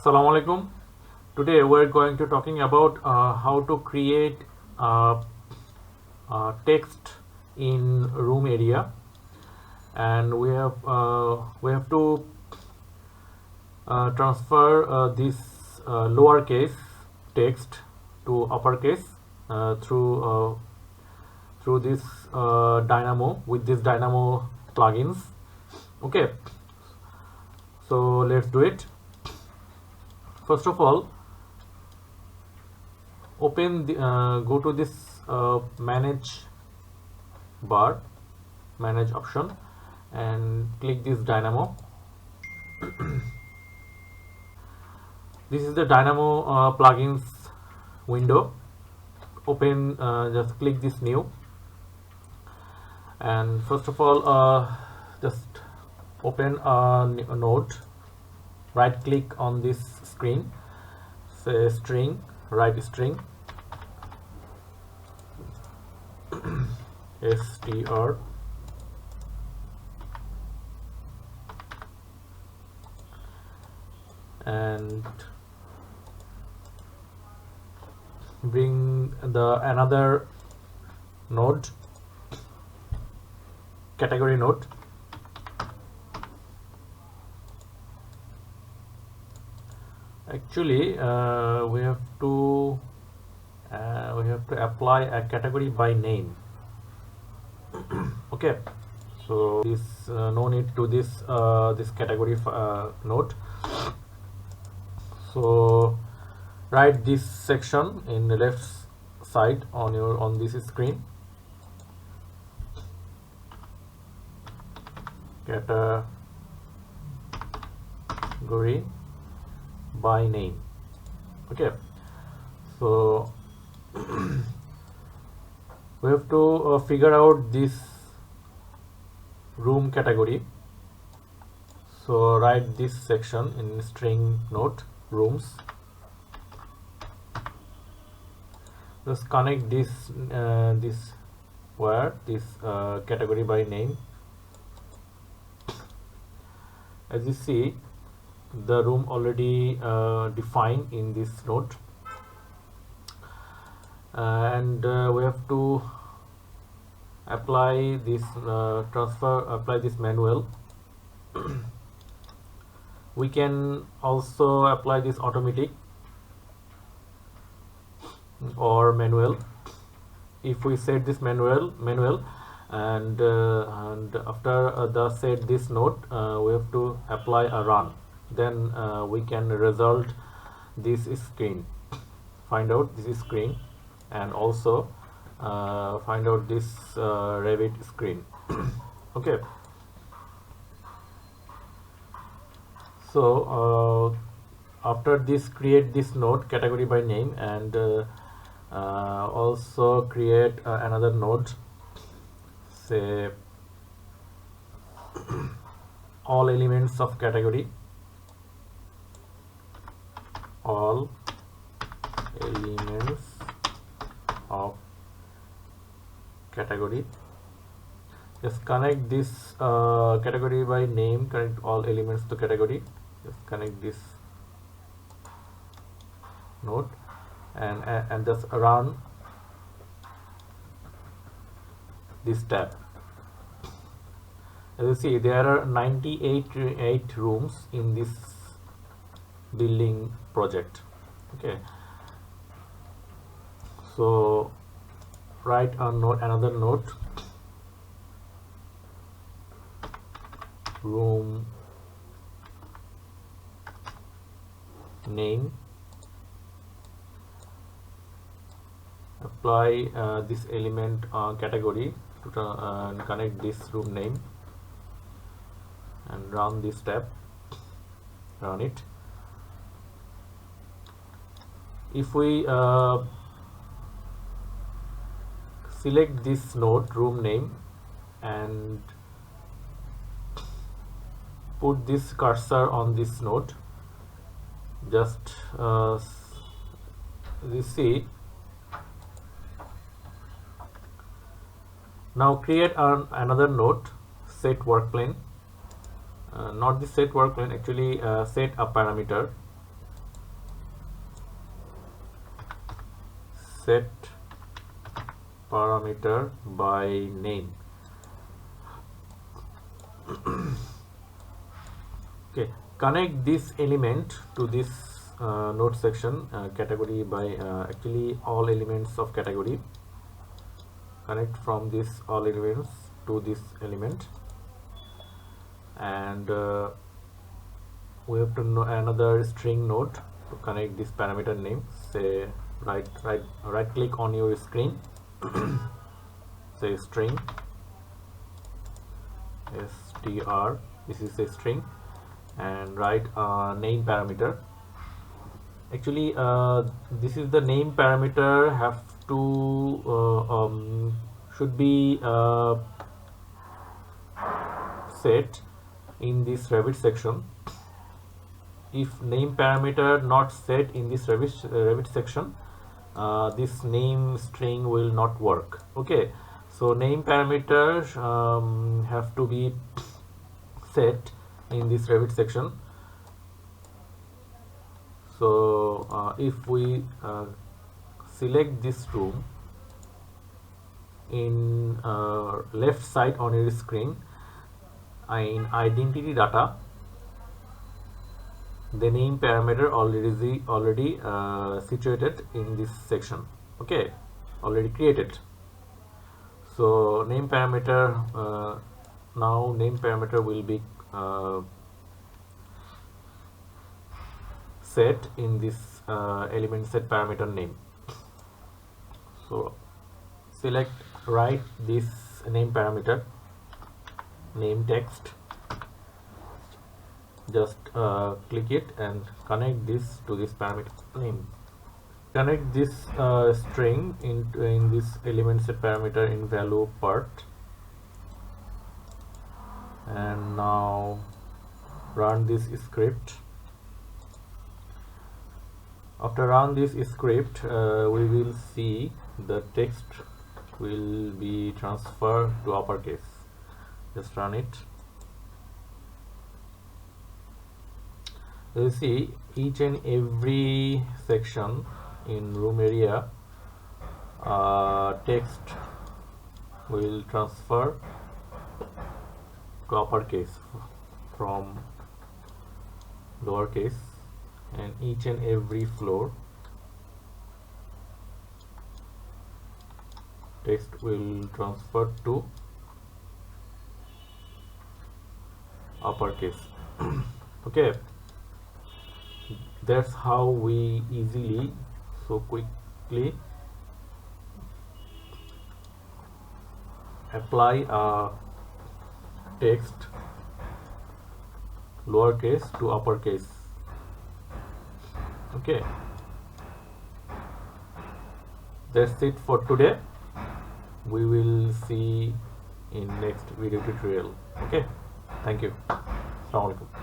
Assalamu alaikum. Today we're going to talking about how to create text in room area, and we have to transfer this lowercase text to uppercase through this dynamo with this dynamo plugins. Okay, so let's do it. First of all, open the go to this manage option and click this dynamo. This is the dynamo plugins window. Open, just click this new, and first of all just open a node. Right click on this screen, say string, write string str, and bring the another node, category node. Actually we have to apply a category by name. Okay, so this no need to this this category node. So write this section in the left side on this screen, category by name. Okay, so we have to figure out this room category. So write this section in string node rooms. Just connect this this category by name. As you see, the room already defined in this node, and we have to apply this apply this manual. We can also apply this automatic or manual. If we set this manual and after the set this node, we have to apply a run. Then we can result this screen, find out this screen, and also find out this Revit screen. Okay, so after this, create this node category by name, and also create another node, say all elements of category, all elements of category. Just connect this category by name, connect all elements to category. Just connect this node and just run this tab. As you see, there are 98 rooms in this building project. Okay, so write a node, another node, room name, apply this element category to connect this room name, and run this tab, run it. If we select this node, room name, and put this cursor on this node, just you see, now create another node, set work plane, not the set work plane, actually set a parameter. set parameter by name. Okay, connect this element to this node section category by actually all elements of category. Connect from this all elements to this element, and we have to know another string node to connect this parameter name. Say right click on your screen, say string str, this is a string, and write name parameter. Actually this is the name parameter have to should be set in this Revit section. If name parameter not set in this Revit section, this name string will not work. Okay, so name parameters have to be set in this Revit section. So if we select this room in left side on your screen, in identity data, the name parameter already situated in this section. Okay, already created. So name parameter, now name parameter will be set in this element set parameter name. So select write this name parameter, name text, just click it and connect this to this parameter name. Connect this string in this element set parameter in value part, and now run this script. After run this script, we will see the text will be transferred to uppercase. Just run it. You see each and every section in room area text will transfer to uppercase from lowercase, and each and every floor text will transfer to uppercase. Okay, that's how we easily, so quickly apply a text lowercase to uppercase. Okay, that's it for today. We will see in next video tutorial. Okay, thank you. Assalamu alaikum.